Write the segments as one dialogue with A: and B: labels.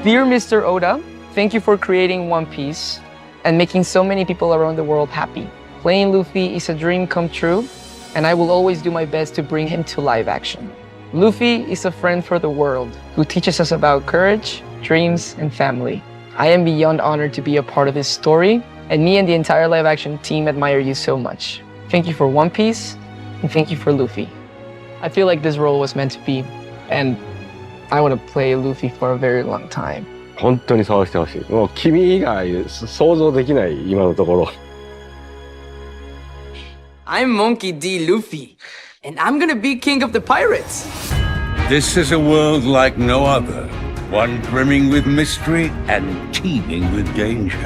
A: Dear Mr. Oda, thank you for creating One Piece and making so many people around the world happy. Playing Luffy is a dream come true, and I will always do my best to bring him to live action. Luffy is a friend for the world who teaches us about courage, dreams, and family. I am beyond honored to be a part of this story, and me and the entire live action team admire you so much. Thank you for One Piece, and thank you for Luffy. I feel like this role was meant to be, and I want to play Luffy for a very long time.
B: 本当にそうしてほしい。もう君以外想像できない今のところ。
C: I'm Monkey D. Luffy, and I'm gonna be king of the pirates.
D: This is a world like no other, one brimming with mystery and teeming with danger.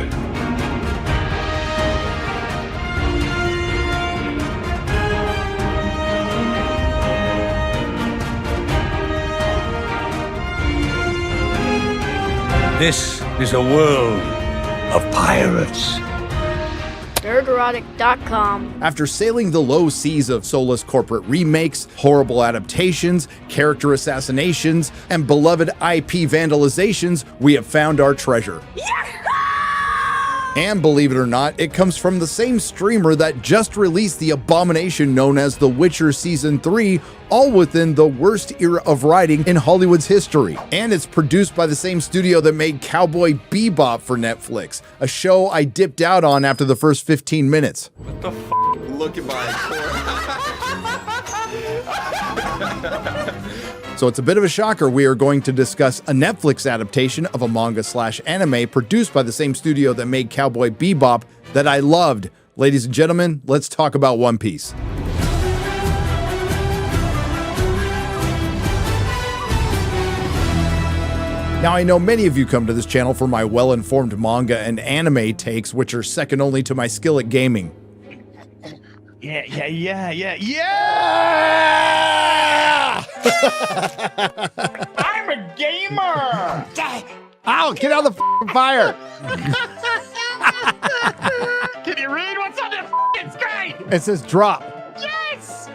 D: This is a world of pirates.
E: Nerdrotic.com.
F: After sailing the low seas of soulless corporate remakes, horrible adaptations, character assassinations, and beloved IP vandalizations, we have found our treasure. And believe it or not, it comes from the same streamer that just released the abomination known as The Witcher Season 3, all within the worst era of writing in Hollywood's history. And it's produced by the same studio that made Cowboy Bebop for Netflix, a show I dipped out on after the first 15 minutes.
G: What the f***? Look at my
F: So it's a bit of a shocker. We are going to discuss a Netflix adaptation of a manga/anime produced by the same studio that made Cowboy Bebop that I loved. Ladies and gentlemen, let's talk about One Piece. Now, I know many of you come to this channel for my well-informed manga and anime takes, which are second only to my skill at gaming.
G: Yeah! I'm a gamer!
F: Ow, get out of the fire!
G: Can you read what's on the screen?
F: It says drop.
G: Yes!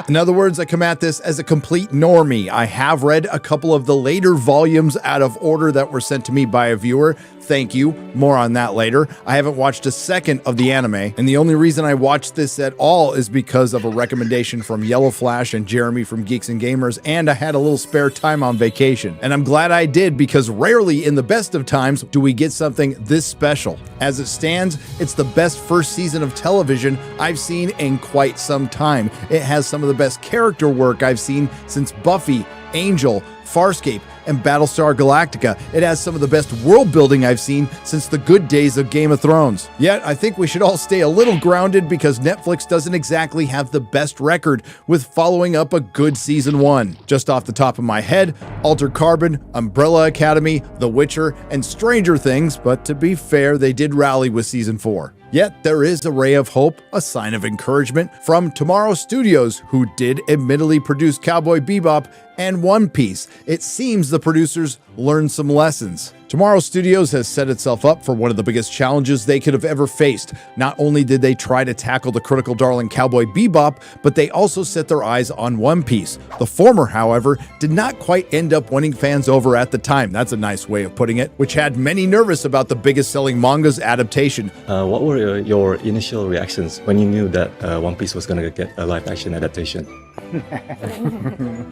F: In other words, I come at this as a complete normie. I have read a couple of the later volumes out of order that were sent to me by a viewer. Thank you. More on that later. I haven't watched a second of the anime, and the only reason I watched this at all is because of a recommendation from Yellow Flash and Jeremy from Geeks and Gamers, and I had a little spare time on vacation. And I'm glad I did, because rarely in the best of times do we get something this special. As it stands, it's the best first season of television I've seen in quite some time. It has some of the best character work I've seen since Buffy, Angel, Farscape, and Battlestar Galactica. It has some of the best world building I've seen since the good days of Game of Thrones. Yet, I think we should all stay a little grounded, because Netflix doesn't exactly have the best record with following up a good season 1. Just off the top of my head, Altered Carbon, Umbrella Academy, The Witcher, and Stranger Things, but to be fair, they did rally with season 4. Yet there is a ray of hope, a sign of encouragement from Tomorrow Studios, who did admittedly produce Cowboy Bebop and One Piece. It seems the producers learned some lessons. Tomorrow Studios has set itself up for one of the biggest challenges they could have ever faced. Not only did they try to tackle the critical darling Cowboy Bebop, but they also set their eyes on One Piece. The former, however, did not quite end up winning fans over at the time. That's a nice way of putting it, which had many nervous about the biggest selling manga's adaptation.
H: What were your initial reactions when you knew that One Piece was going to get a live action adaptation?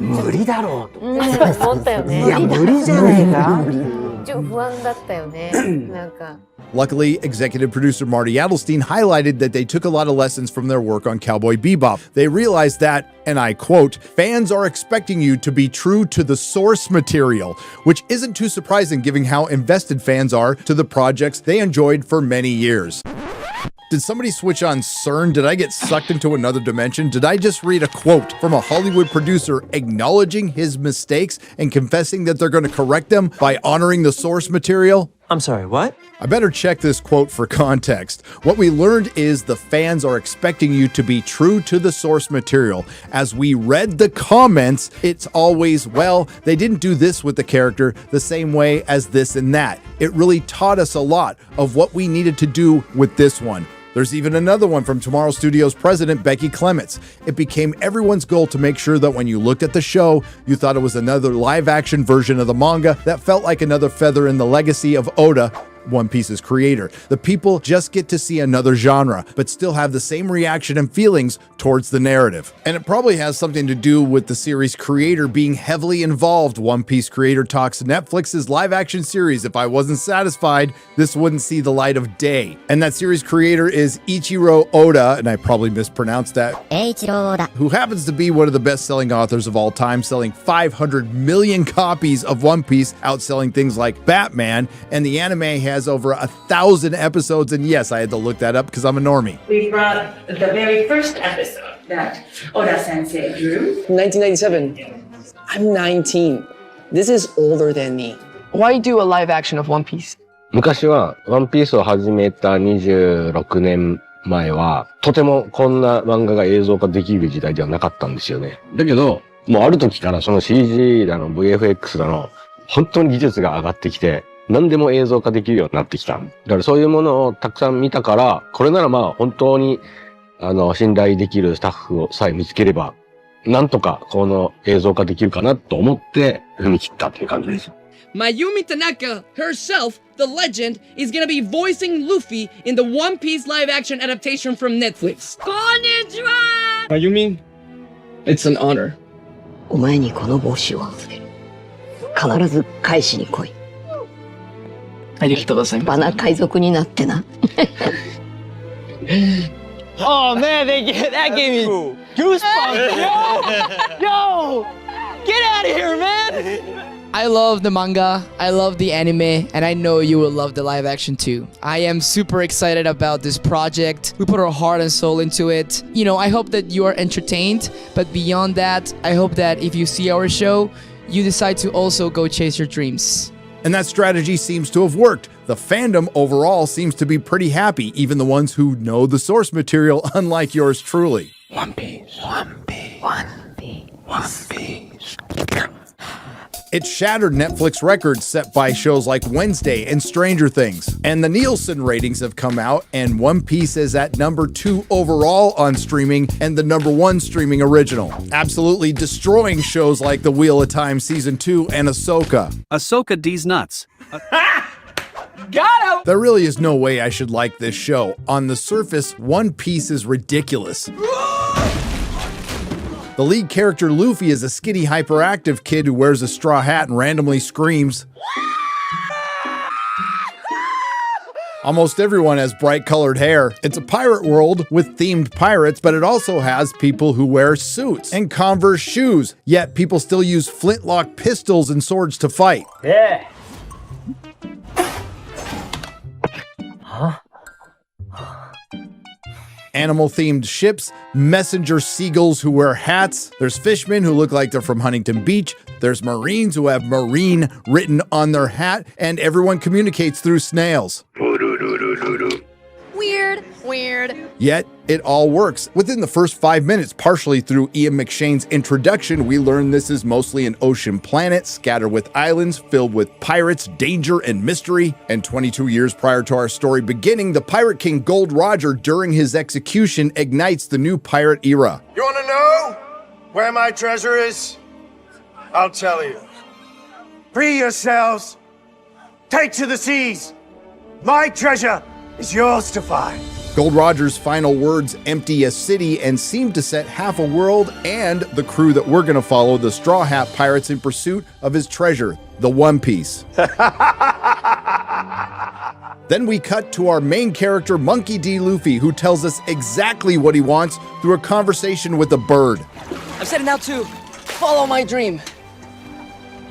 I: 無理だろうと。
E: 思ったよね。
I: いや、無理じゃないか。
E: ちょっと不安だったよね。なんか。
F: Luckily, executive producer Marty Adelstein highlighted that they took a lot of lessons from their work on Cowboy Bebop. They realized that, and I quote, "Fans are expecting you to be true to the source material," which isn't too surprising given how invested fans are to the projects they enjoyed for many years. Did somebody switch on CERN? Did I get sucked into another dimension? Did I just read a quote from a Hollywood producer acknowledging his mistakes and confessing that they're going to correct them by honoring the source material?
I: I'm sorry, what?
F: I better check this quote for context. What we learned is the fans are expecting you to be true to the source material. As we read the comments, it's always, well, they didn't do this with the character the same way as this and that. It really taught us a lot of what we needed to do with this one. There's even another one from Tomorrow Studios president Becky Clements. It became everyone's goal to make sure that when you looked at the show, you thought it was another live-action version of the manga that felt like another feather in the legacy of Oda, One Piece's creator. The people just get to see another genre, but still have the same reaction and feelings towards the narrative. And it probably has something to do with the series creator being heavily involved. One Piece creator talks Netflix's live-action series. If I wasn't satisfied, this wouldn't see the light of day. And that series creator is Eiichiro Oda, and I probably mispronounced that,
J: Eiichiro Oda,
F: who happens to be one of the best-selling authors of all time, selling 500 million copies of One Piece, outselling things like Batman, and the anime has over 1,000 episodes, and yes, I had to look that up because I'm a normie.
K: We brought the very first episode that Oda-sensei drew.
C: 1997. I'm 19. This is older than me. Why do a live action of One Piece?
B: 昔はワンピースを始めた26年前は、とてもこんな漫画が映像化できる時代ではなかったんですよね。だけど、もうある時からその CG だの VFX だの、本当に技術が上がってきて、何でも映像化できるようになってきた。だからそういうものをたくさん見たから、これならまあ本当に信頼できるスタッフをさえ見つければ、なんとかこの映像化できるかなと思って踏み切ったっていう感じです。
C: Mayumi Tanaka herself, the legend, is gonna be voicing Luffy in the One Piece live-action adaptation from Netflix. Konnichiwa! Mayumi, it's an honor.
J: お前にこの帽子を預ける。必ず返しに来い。
C: ありがとうございます。
J: バナ海賊になってな。
I: Oh man, that gave me goosebumps. Yo, get out of here, man.
A: I love the manga, I love the anime, and I know you will love the live action too. I am super excited about this project. We put our heart and soul into it. You know, I hope that you are entertained, but beyond that, I hope that if you see our show, you decide to also go chase your dreams.
F: And that strategy seems to have worked. The fandom overall seems to be pretty happy, even the ones who know the source material, unlike yours truly.
D: One Piece. One Piece.
J: One Piece.
D: One Piece.
F: It shattered Netflix records set by shows like Wednesday and Stranger Things. And the Nielsen ratings have come out, and One Piece is at #2 overall on streaming and the #1 streaming original. Absolutely destroying shows like The Wheel of Time Season 2 and Ahsoka.
L: Ahsoka D's nuts.
C: Got him!
F: There really is no way I should like this show. On the surface, One Piece is ridiculous. The lead character, Luffy, is a skinny, hyperactive kid who wears a straw hat and randomly screams. Almost everyone has bright-colored hair. It's a pirate world with themed pirates, but it also has people who wear suits and Converse shoes. Yet people still use flintlock pistols and swords to fight.
I: Yeah.
F: Animal-themed ships, messenger seagulls who wear hats. There's fishermen who look like they're from Huntington Beach. There's Marines who have Marine written on their hat, and everyone communicates through snails.
E: Weird.
F: Yet, it all works. Within the first 5 minutes, partially through Ian McShane's introduction, we learn this is mostly an ocean planet scattered with islands filled with pirates, danger, and mystery. And 22 years prior to our story beginning, the Pirate King Gold Roger, during his execution, ignites the new pirate era.
G: You want to know where my treasure is? I'll tell you. Free yourselves. Take to the seas. My treasure is yours to find.
F: Gold Roger's final words empty a city and seem to set half a world and the crew that we're going to follow, the Straw Hat Pirates, in pursuit of his treasure, the One Piece. Then we cut to our main character, Monkey D. Luffy, who tells us exactly what he wants through a conversation with a bird.
C: I'm setting out to follow my dream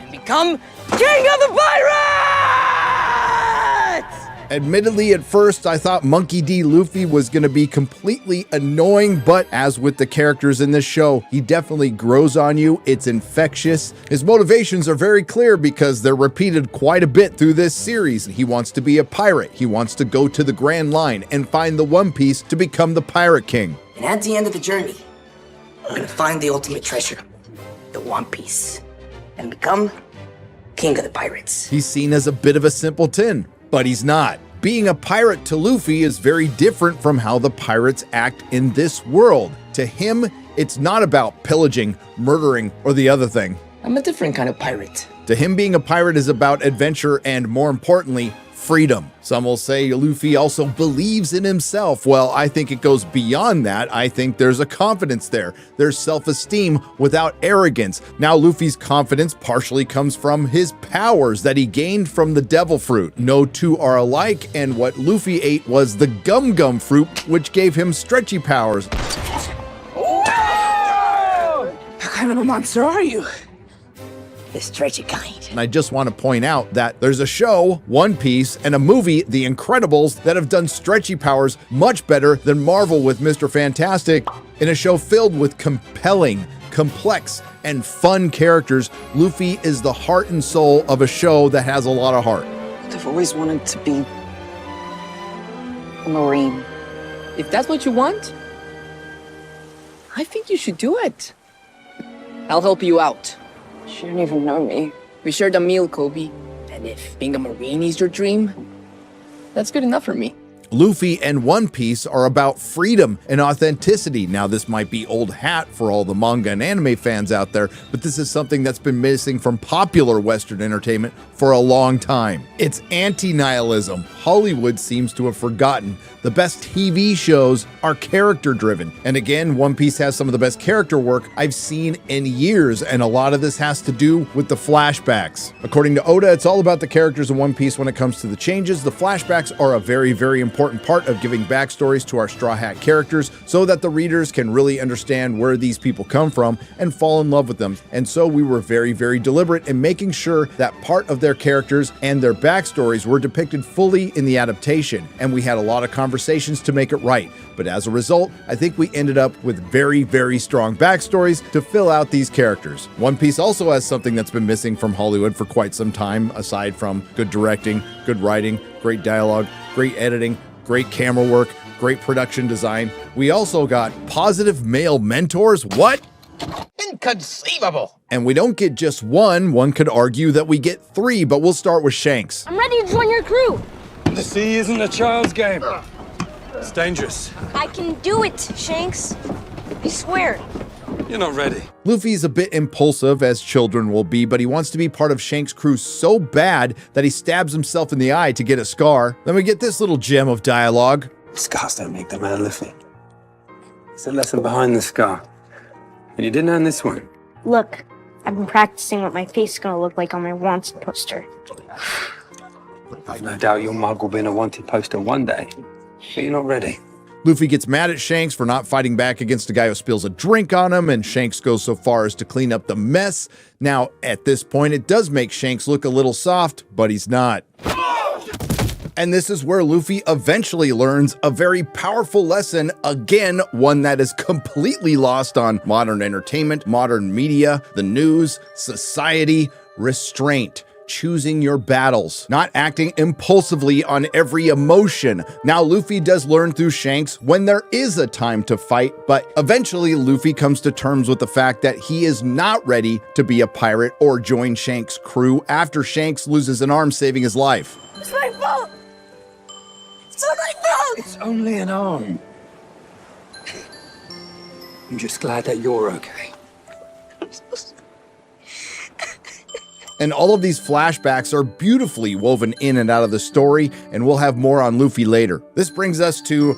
C: and become King of the Pirates!
F: Admittedly, at first, I thought Monkey D. Luffy was going to be completely annoying, but as with the characters in this show, he definitely grows on you. It's infectious. His motivations are very clear because they're repeated quite a bit through this series. He wants to be a pirate. He wants to go to the Grand Line and find the One Piece to become the Pirate King.
C: And at the end of the journey, I'm gonna find the ultimate treasure, the One Piece, and become King of the Pirates.
F: He's seen as a bit of a simpleton, but he's not. Being a pirate to Luffy is very different from how the pirates act in this world. To him, it's not about pillaging, murdering, or the other thing.
C: I'm a different kind of pirate.
F: To him, being a pirate is about adventure and, more importantly, freedom. Some will say Luffy also believes in himself. Well, I think it goes beyond that. I think there's a confidence there. There's self-esteem without arrogance. Now, Luffy's confidence partially comes from his powers that he gained from the devil fruit. No two are alike, and what Luffy ate was the gum fruit, which gave him stretchy powers.
C: What kind of a monster are you?
J: The stretchy kind.
F: And I just want to point out that there's a show, One Piece, and a movie, The Incredibles, that have done stretchy powers much better than Marvel with Mr. Fantastic. In a show filled with compelling, complex, and fun characters, Luffy is the heart and soul of a show that has a lot of heart.
J: I've always wanted to be a Marine.
C: If that's what you want, I think you should do it. I'll help you out.
J: She don't even know me.
C: We shared a meal, Kobe. And if being a Marine is your dream, that's good enough for me.
F: Luffy and One Piece are about freedom and authenticity. Now, this might be old hat for all the manga and anime fans out there, but this is something that's been missing from popular Western entertainment for a long time. It's anti-nihilism. Hollywood seems to have forgotten the best TV shows are character-driven. And again, One Piece has some of the best character work I've seen in years, and a lot of this has to do with the flashbacks. According to Oda, it's all about the characters in One Piece when it comes to the changes. The flashbacks are a very, very important part of giving backstories to our Straw Hat characters so that the readers can really understand where these people come from and fall in love with them. And so we were very, very deliberate in making sure that part of their characters and their backstories were depicted fully in the adaptation. And we had a lot of conversations to make it right. But as a result, I think we ended up with very, very strong backstories to fill out these characters. One Piece also has something that's been missing from Hollywood for quite some time, aside from good directing, good writing, great dialogue, great editing, great camera work, great production design. We also got positive male mentors. What?
I: Inconceivable.
F: And we don't get just one. One could argue that we get three, but we'll start with Shanks.
E: I'm ready to join your crew.
L: The sea isn't a child's game. It's dangerous.
E: I can do it, Shanks. I swear.
L: You're not ready.
F: Luffy's a bit impulsive, as children will be, but he wants to be part of Shanks' crew so bad that he stabs himself in the eye to get a scar. Then we get this little gem of dialogue.
L: Scars don't make the man Luffy. There's a lesson behind the scar. And you didn't earn this one.
E: Look, I've been practicing what my face is gonna look like on my wanted poster.
L: I've no doubt your mug will be in a wanted poster one day, but you're not ready.
F: Luffy gets mad at Shanks for not fighting back against a guy who spills a drink on him, and Shanks goes so far as to clean up the mess. Now, at this point, it does make Shanks look a little soft, but he's not. And this is where Luffy eventually learns a very powerful lesson, again, one that is completely lost on modern entertainment, modern media, the news, society: restraint. Choosing your battles, not acting impulsively on every emotion. Now, Luffy does learn through Shanks when there is a time to fight, but eventually Luffy comes to terms with the fact that he is not ready to be a pirate or join Shanks' crew after Shanks loses an arm saving his life.
E: It's my fault! It's not my fault!
L: It's only an arm. I'm just glad that you're okay.
F: And all of these flashbacks are beautifully woven in and out of the story, and we'll have more on Luffy later. This brings us to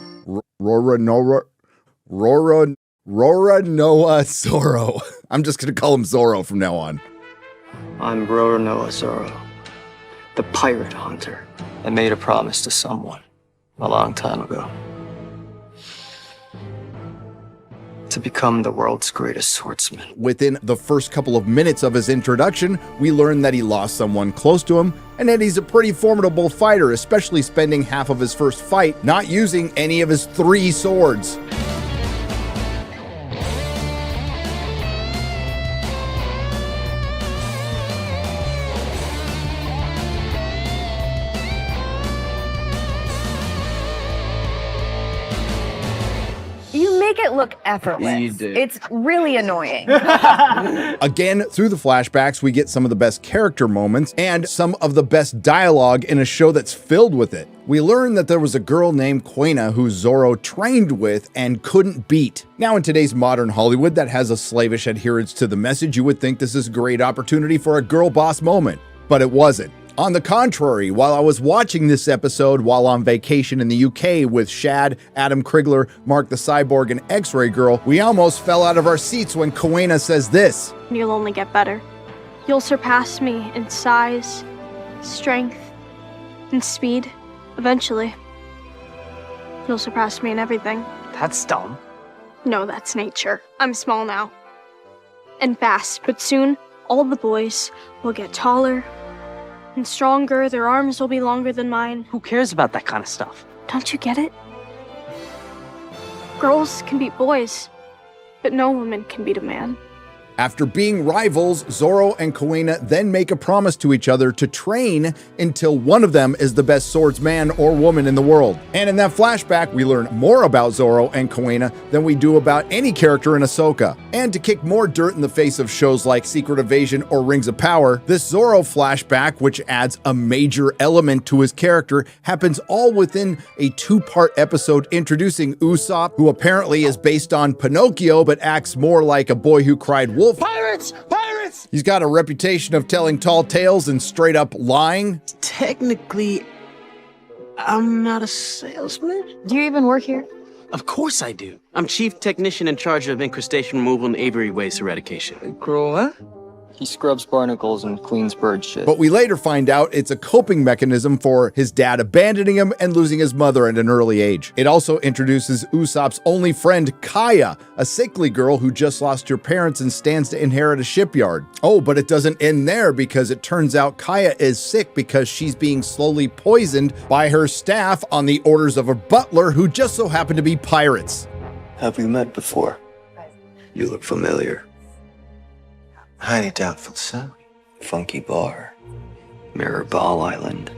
F: Roronoa Zoro. I'm just gonna call him Zoro from now on.
I: I'm Roronoa Zoro, the pirate hunter. I made a promise to someone a long time ago. To become the world's greatest swordsman.
F: Within the first couple of minutes of his introduction, we learn that he lost someone close to him, and that he's a pretty formidable fighter, especially spending half of his first fight not using any of his 3 swords.
E: You made
M: make it look effortless.
B: You do.
M: It's really annoying.
F: Again, through the flashbacks, we get some of the best character moments and some of the best dialogue in a show that's filled with it. We learn that there was a girl named Quena who Zoro trained with and couldn't beat. Now, in today's modern Hollywood that has a slavish adherence to the message, you would think this is a great opportunity for a girl boss moment, but it wasn't. On the contrary, while I was watching this episode while on vacation in the UK with Shad, Adam Krigler, Mark the Cyborg, and X-Ray Girl, we almost fell out of our seats when Quena says this.
N: You'll only get better. You'll surpass me in size, strength, and speed. Eventually. You'll surpass me in everything.
I: That's dumb.
N: No, that's nature. I'm small now. And fast, but soon, all the boys will get taller and stronger. Their arms will be longer than mine.
I: Who cares about that kind of stuff?
N: Don't you get it? Girls can beat boys, but no woman can beat a man.
F: After being rivals, Zoro and Quena then make a promise to each other to train until one of them is the best swordsman or woman in the world. And in that flashback, we learn more about Zoro and Quena than we do about any character in Ahsoka. And to kick more dirt in the face of shows like Secret Invasion or Rings of Power, this Zoro flashback, which adds a major element to his character, happens all within a 2-part episode introducing Usopp, who apparently is based on Pinocchio but acts more like a boy who cried wolf.
I: Pirates! Pirates!
F: He's got a reputation of telling tall tales and straight up lying.
I: Technically, I'm not a salesman.
N: Do you even work here?
O: Of course I do. I'm chief technician in charge of incrustation removal and aviary waste eradication.
I: Kuro, huh? He scrubs barnacles and cleans bird shit.
F: But we later find out it's a coping mechanism for his dad abandoning him and losing his mother at an early age. It also introduces Usopp's only friend, Kaya, a sickly girl who just lost her parents and stands to inherit a shipyard. Oh, but it doesn't end there, because it turns out Kaya is sick because she's being slowly poisoned by her staff on the orders of a butler who just so happen to be pirates.
P: Have we met before? You look familiar. Highly doubtful, sir. Funky Bar. Mirror Ball Island.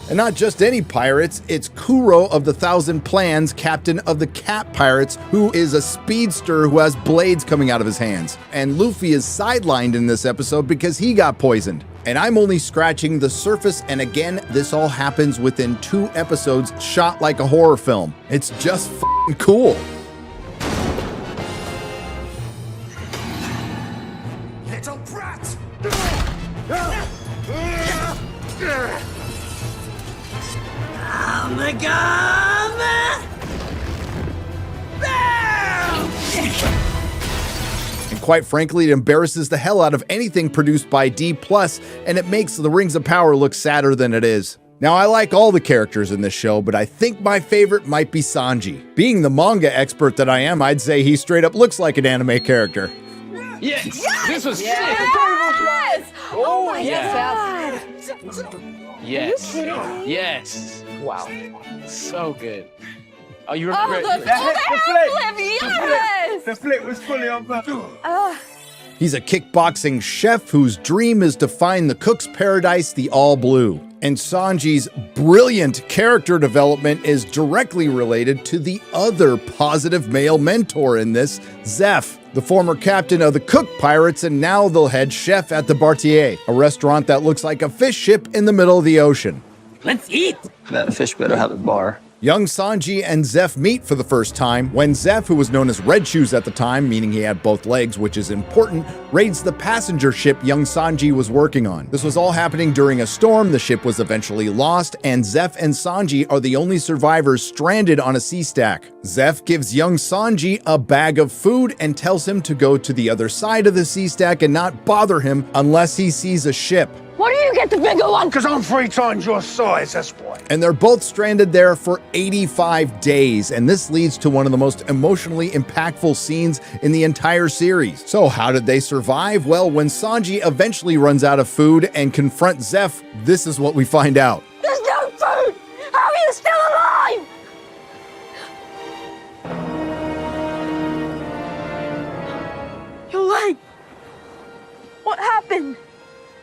F: And not just any pirates, it's Kuro of the Thousand Plans, captain of the Cat Pirates, who is a speedster who has blades coming out of his hands. And Luffy is sidelined in this episode because he got poisoned. And I'm only scratching the surface, and again, this all happens within 2 episodes shot like a horror film. It's just f***ing cool.
G: Little brat!
O: Oh my god!
F: And quite frankly, it embarrasses the hell out of anything produced by D+, and it makes the Rings of Power look sadder than it is. Now, I like all the characters in this show, but I think my favorite might be Sanji. Being the manga expert that I am, I'd say he straight up looks like an anime character.
I: Yes! This was sick!
M: Yes! Oh my
I: Yeah.
M: god!
I: Yes.
M: Are you kidding me?
I: Yes. Wow. So good. Oh, you
M: Oh,
I: remember
M: the flip! Yes!
G: The flip was fully on back.
F: He's a kickboxing chef whose dream is to find the cook's paradise, the All Blue. And Sanji's brilliant character development is directly related to the other positive male mentor in this, Zeff, the former captain of the Cook Pirates and now the head chef at the Bartier, a restaurant that looks like a fish ship in the middle of the ocean.
O: Let's eat!
I: that fish better have a bar.
F: Young Sanji and Zeff meet for the first time when Zeff, who was known as Red Shoes at the time, meaning he had both legs, which is important, raids the passenger ship young Sanji was working on. This was all happening during a storm, the ship was eventually lost, and Zeff and Sanji are the only survivors stranded on a sea stack. Zeff gives young Sanji a bag of food and tells him to go to the other side of the sea stack and not bother him unless he sees a ship.
G: Why do you get the bigger one? Because I'm 3 times your size, that's why.
F: And they're both stranded there for 85 days, and this leads to one of the most emotionally impactful scenes in the entire series. So how did they survive? Well, when Sanji eventually runs out of food and confronts Zeff, this is what we find out.
G: There's no food! How are you still alive?
N: Your leg! What happened?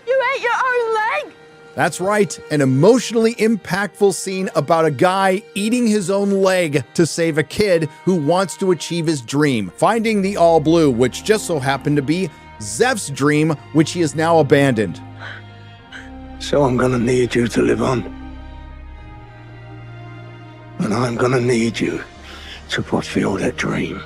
N: You ate your own leg?
F: That's right, an emotionally impactful scene about a guy eating his own leg to save a kid who wants to achieve his dream, finding the All Blue, which just so happened to be Zeff's dream, which he has now abandoned.
L: So I'm gonna need you to live on. And I'm gonna need you to fulfill that dream.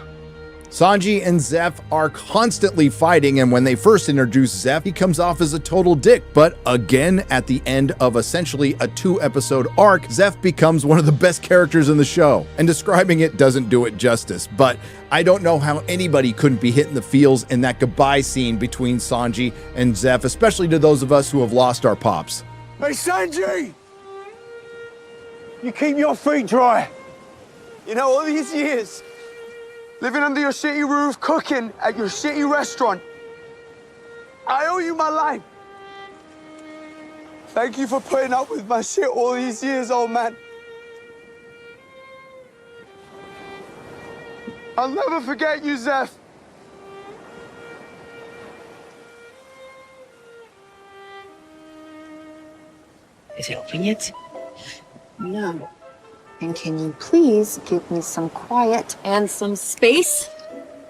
F: Sanji and Zeff are constantly fighting, and when they first introduce Zeff, he comes off as a total dick. But again, at the end of essentially a 2-episode arc, Zeff becomes one of the best characters in the show. And describing it doesn't do it justice, but I don't know how anybody couldn't be hitting the feels in that goodbye scene between Sanji and Zeff, especially to those of us who have lost our pops.
G: Hey, Sanji! You keep your feet dry. You know, all these years, living under your shitty roof, cooking at your shitty restaurant, I owe you my life. Thank you for putting up with my shit all these years, old man. I'll never forget you, Zeff.
J: Is it open yet? No. And can you please give me some quiet and some space?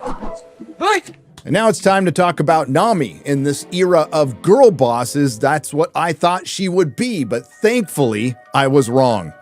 F: And now it's time to talk about Nami. In this era of girl bosses, that's what I thought she would be, but thankfully, I was wrong.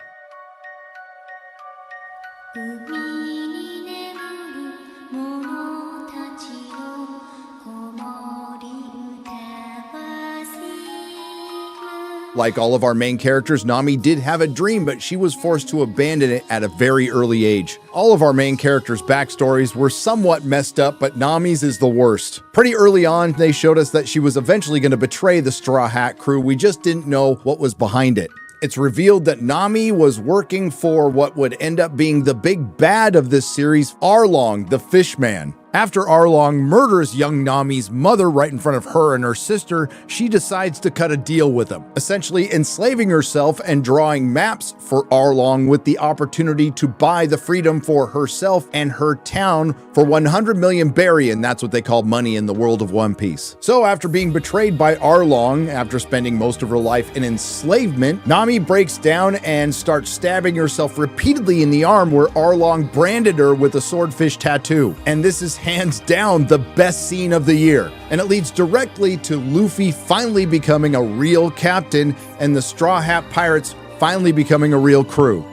F: Like all of our main characters, Nami did have a dream, but she was forced to abandon it at a very early age. All of our main characters' backstories were somewhat messed up, but Nami's is the worst. Pretty early on, they showed us that she was eventually going to betray the Straw Hat crew. We just didn't know what was behind it. It's revealed that Nami was working for what would end up being the big bad of this series, Arlong, the Fishman. After Arlong murders young Nami's mother right in front of her and her sister, she decides to cut a deal with him, essentially enslaving herself and drawing maps for Arlong with the opportunity to buy the freedom for herself and her town for 100 million berry, and that's what they call money in the world of One Piece. So after being betrayed by Arlong, after spending most of her life in enslavement, Nami breaks down and starts stabbing herself repeatedly in the arm where Arlong branded her with a swordfish tattoo. And this is hands down the best scene of the year. And it leads directly to Luffy finally becoming a real captain and the Straw Hat Pirates finally becoming a real crew.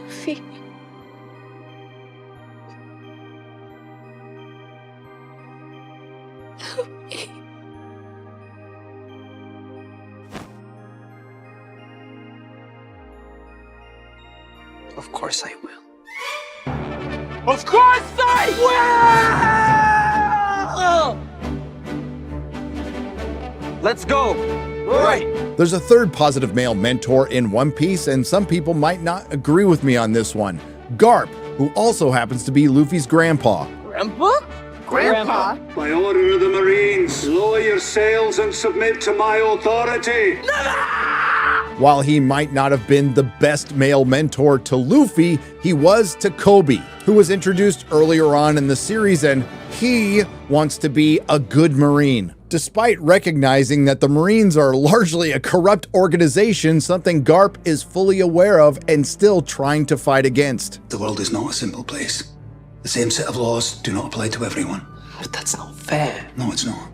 N: Luffy.
P: Of course I will.
G: Of course I will!
I: Let's go.
G: Right.
F: There's a third positive male mentor in One Piece, and some people might not agree with me on this one. Garp, who also happens to be Luffy's grandpa.
I: Grandpa?
M: Grandpa?
Q: By order of the Marines, lower your sails and submit to my authority.
F: While he might not have been the best male mentor to Luffy, he was to Kobe, who was introduced earlier on in the series, and he wants to be a good Marine. Despite recognizing that the Marines are largely a corrupt organization, something Garp is fully aware of and still trying to fight against.
Q: The world is not a simple place. The same set of laws do not apply to everyone.
P: But that's not fair.
Q: No, it's not.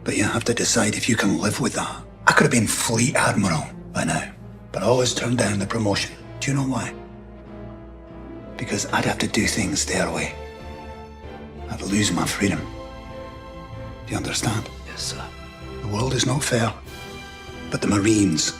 Q: But you have to decide if you can live with that. I could have been Fleet Admiral by now, but I always turned down the promotion. Do you know why? Because I'd have to do things their way. I'd lose my freedom. Do you understand?
P: Yes, sir.
Q: The world is not fair, but the Marines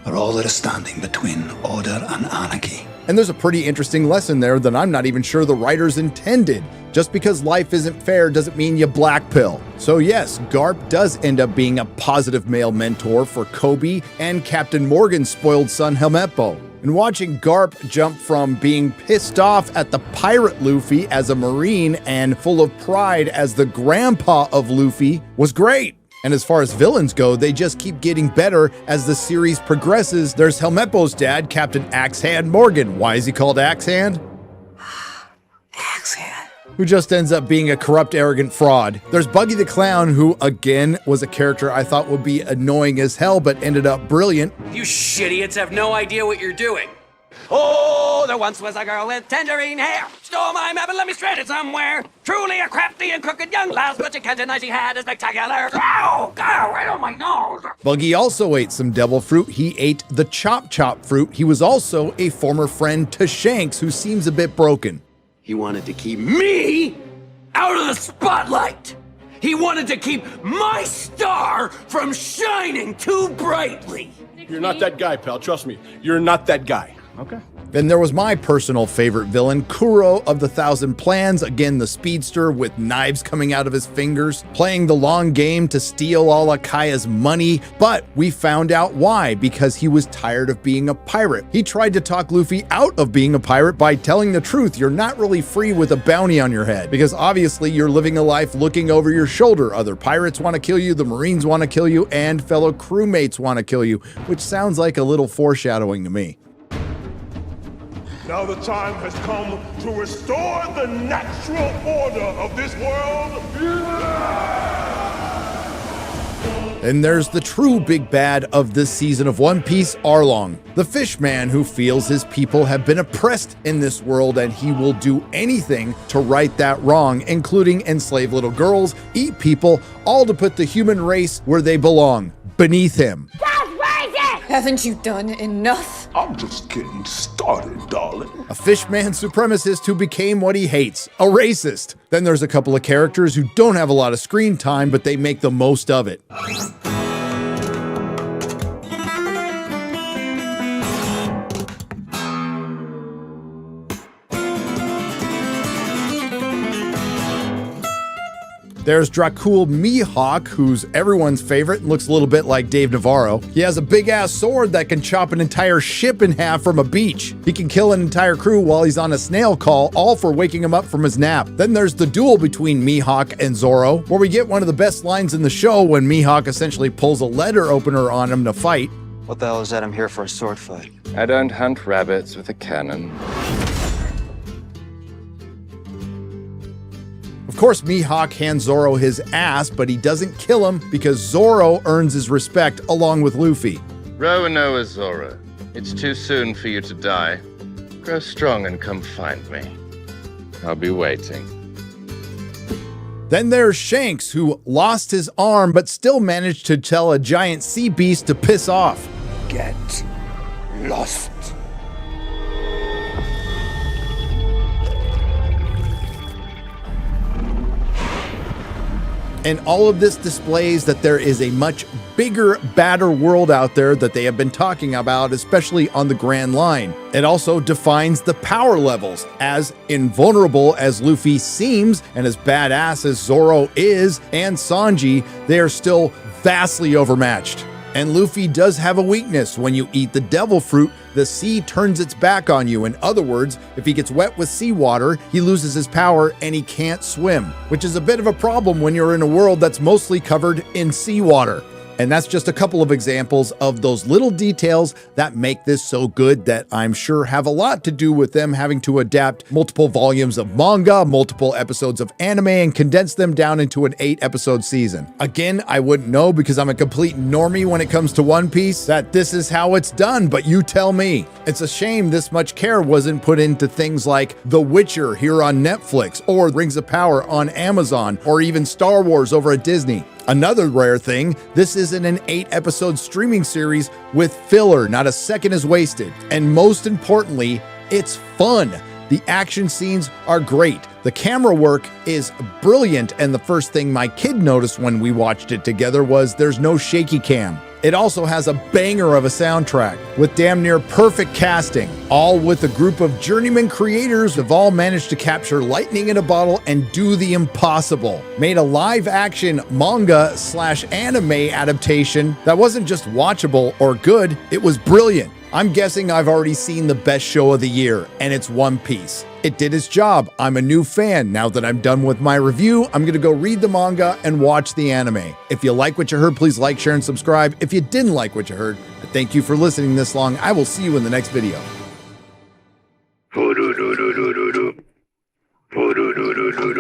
Q: are all that are standing between order and anarchy.
F: And there's a pretty interesting lesson there that I'm not even sure the writers intended. Just because life isn't fair doesn't mean you black pill. So yes, Garp does end up being a positive male mentor for Kobe and Captain Morgan's spoiled son Helmeppo. And watching Garp jump from being pissed off at the pirate Luffy as a Marine and full of pride as the grandpa of Luffy was great. And as far as villains go, they just keep getting better as the series progresses. There's Helmeppo's dad, Captain Axehand Morgan. Why is he called Axehand?
P: Axehand.
F: who just ends up being a corrupt, arrogant fraud. There's Buggy the Clown, who again was a character I thought would be annoying as hell, but ended up brilliant.
O: You shitidiots have no idea what you're doing. Oh, there once was a girl with tangerine hair. Stole my map and let me stranded somewhere. Truly a crafty and crooked young lass, but you can't deny she had a spectacular. Oh, God, right on my nose.
F: Buggy also ate some devil fruit. He ate the chop fruit. He was also a former friend to Shanks, who seems a bit broken.
O: He wanted to keep me out of the spotlight. He wanted to keep my star from shining too brightly.
R: You're not that guy, pal. Trust me. You're not that guy. Okay.
F: Then there was my personal favorite villain, Kuro of the Thousand Plans, again the speedster with knives coming out of his fingers, playing the long game to steal all Akaya's money, but we found out why, because he was tired of being a pirate. He tried to talk Luffy out of being a pirate by telling the truth. You're not really free with a bounty on your head, because obviously you're living a life looking over your shoulder. Other pirates want to kill you, the Marines want to kill you, and fellow crewmates want to kill you, which sounds like a little foreshadowing to me.
S: Now the time has come to restore the natural order of this world.
F: And there's the true big bad of this season of One Piece, Arlong, the fish man who feels his people have been oppressed in this world and he will do anything to right that wrong, including enslave little girls, eat people, all to put the human race where they belong, beneath him.
M: Haven't you done enough?
S: I'm just getting started, darling.
F: A fishman supremacist who became what he hates, a racist. Then there's a couple of characters who don't have a lot of screen time, but they make the most of it. There's Dracul Mihawk, who's everyone's favorite and looks a little bit like Dave Navarro. He has a big-ass sword that can chop an entire ship in half from a beach. He can kill an entire crew while he's on a snail call, all for waking him up from his nap. Then there's the duel between Mihawk and Zoro, where we get one of the best lines in the show when Mihawk essentially pulls a letter opener on him to fight.
T: What the hell is that? I'm here for a sword fight.
U: I don't hunt rabbits with a cannon.
F: Of course, Mihawk hands Zoro his ass, but he doesn't kill him because Zoro earns his respect along with Luffy.
U: Roanoa Zoro, it's too soon for you to die. Grow strong and come find me. I'll be waiting.
F: Then there's Shanks, who lost his arm but still managed to tell a giant sea beast to piss off.
S: Get lost.
F: And all of this displays that there is a much bigger, badder world out there that they have been talking about, especially on the Grand Line. It also defines the power levels. As invulnerable as Luffy seems, and as badass as Zoro is, and Sanji, they are still vastly overmatched. And Luffy does have a weakness. When you eat the devil fruit, the sea turns its back on you. In other words, if he gets wet with seawater, he loses his power and he can't swim, which is a bit of a problem when you're in a world that's mostly covered in seawater. And that's just a couple of examples of those little details that make this so good that I'm sure have a lot to do with them having to adapt multiple volumes of manga, multiple episodes of anime, and condense them down into an 8-episode season. Again, I wouldn't know because I'm a complete normie when it comes to One Piece that this is how it's done, but you tell me. It's a shame this much care wasn't put into things like The Witcher here on Netflix, or Rings of Power on Amazon, or even Star Wars over at Disney. Another rare thing, this isn't an 8-episode streaming series with filler, not a second is wasted. And most importantly, it's fun. The action scenes are great. The camera work is brilliant, and the first thing my kid noticed when we watched it together was there's no shaky cam. It also has a banger of a soundtrack with damn near perfect casting, all with a group of journeyman creators who have all managed to capture lightning in a bottle and do the impossible. Made a live-action manga/anime adaptation that wasn't just watchable or good, it was brilliant. I'm guessing I've already seen the best show of the year, and it's One Piece. It did its job. I'm a new fan. Now that I'm done with my review, I'm going to go read the manga and watch the anime. If you like what you heard, please like, share, and subscribe. If you didn't like what you heard, thank you for listening this long. I will see you in the next video.
S: Do do do do do do do. Do do do do do do.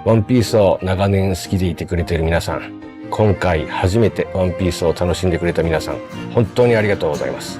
B: ワンピースを長年好きでいてくれている皆さん、今回初めてワンピースを楽しんでくれた皆さん、本当にありがとうございます。